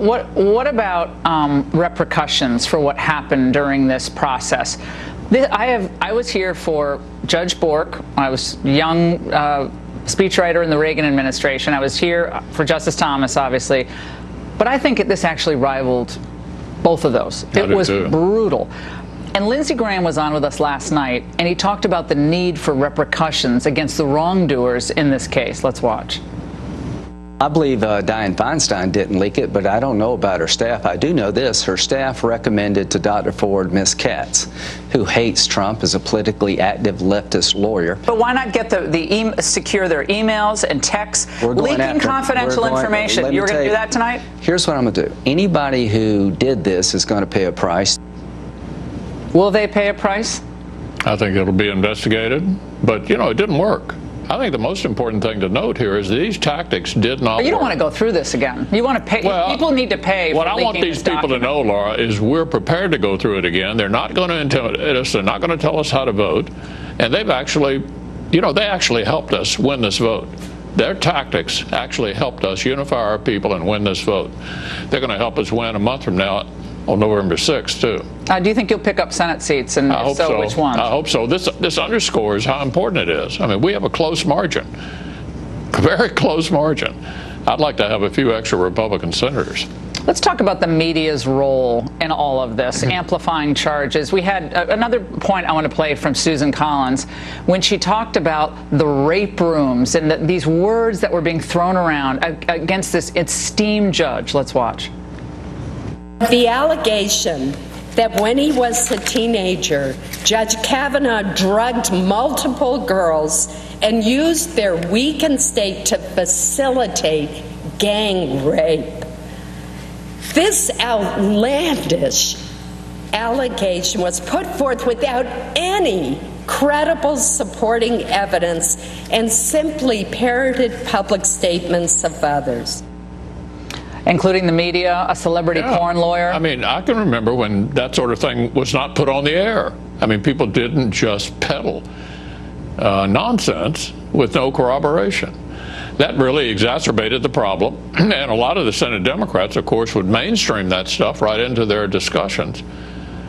what about repercussions for what happened during this process? I was here for Judge Bork. I was young speechwriter in the Reagan administration. I was here for Justice Thomas, obviously. But I think this actually rivaled both of those. It was brutal. And Lindsey Graham was on with us last night, and he talked about the need for repercussions against the wrongdoers in this case. Let's watch. I believe Dianne Feinstein didn't leak it, but I don't know about her staff. I do know this. Her staff recommended to Dr. Ford Ms. Katz, who hates Trump as a politically active leftist lawyer. But why not get secure their emails and texts, leaking confidential information? You were going to do that tonight? Here's what I'm going to do. Anybody who did this is going to pay a price. Will they pay a price? I think it'll be investigated. But, you know, it didn't work. I think the most important thing to note here is that these tactics did not work. You don't want to go through this again. You want to pay. Well, people need to pay for what I want these people to know, Laura, is we're prepared to go through it again. They're not going to intimidate us. They're not going to tell us how to vote. And they've actually, you know, they actually helped us win this vote. Their tactics actually helped us unify our people and win this vote. They're going to help us win a month from now on November 6th, too. Do you think you'll pick up Senate seats, and if so, which ones? I hope so. This underscores how important it is. I mean, we have a close margin, a very close margin. I'd like to have a few extra Republican senators. Let's talk about the media's role in all of this, amplifying charges. We had another point I want to play from Susan Collins when she talked about the rape rooms and these words that were being thrown around against this esteemed judge. Let's watch. The allegation that when he was a teenager, Judge Kavanaugh drugged multiple girls and used their weakened state to facilitate gang rape. This outlandish allegation was put forth without any credible supporting evidence and simply parroted public statements of others. Including the media, a celebrity porn lawyer? I mean, I can remember when that sort of thing was not put on the air. I mean, people didn't just peddle nonsense with no corroboration. That really exacerbated the problem. And a lot of the Senate Democrats, of course, would mainstream that stuff right into their discussions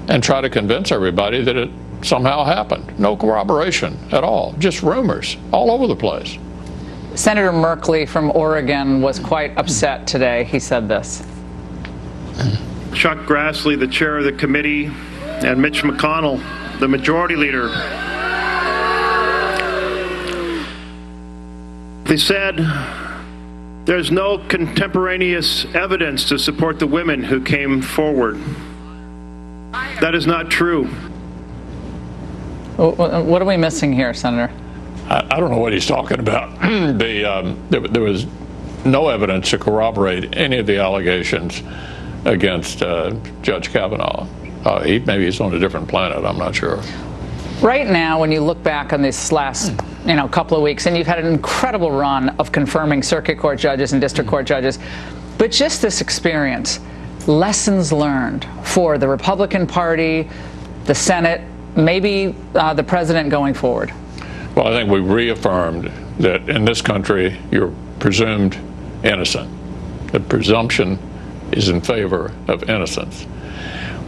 and try to convince everybody that it somehow happened. No corroboration at all, just rumors all over the place. Senator Merkley from Oregon was quite upset today. He said this. Chuck Grassley, the chair of the committee, and Mitch McConnell, the majority leader, they said there's no contemporaneous evidence to support the women who came forward. That is not true. What are we missing here, Senator? I don't know what he's talking about. There was no evidence to corroborate any of the allegations against Judge Kavanaugh. Maybe he's on a different planet. I'm not sure. Right now, when you look back on this last couple of weeks, and you've had an incredible run of confirming circuit court judges and district court judges, but just this experience, lessons learned for the Republican Party, the Senate, maybe the president going forward. Well, I think we reaffirmed that in this country, you're presumed innocent. The presumption is in favor of innocence.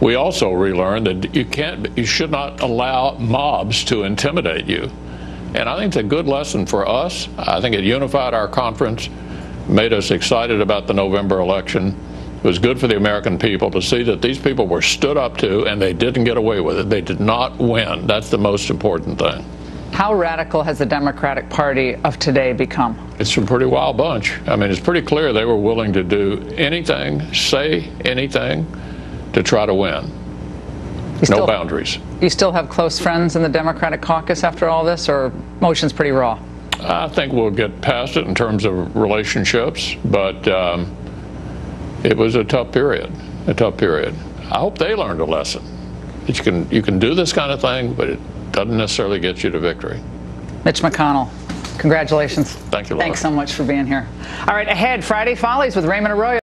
We also relearned that you should not allow mobs to intimidate you. And I think it's a good lesson for us. I think it unified our conference, made us excited about the November election. It was good for the American people to see that these people were stood up to, and they didn't get away with it. They did not win. That's the most important thing. How radical has the Democratic Party of today become? It's a pretty wild bunch. I mean, it's pretty clear they were willing to do anything, say anything, to try to win. No boundaries. You still have close friends in the Democratic caucus after all this, or motion's pretty raw? I think we'll get past it in terms of relationships, but it was a tough period, I hope they learned a lesson. You can do this kind of thing, but it doesn't necessarily get you to victory. Mitch McConnell, congratulations. Thank you, Laura. Thanks so much for being here. All right, ahead, Friday Follies with Raymond Arroyo.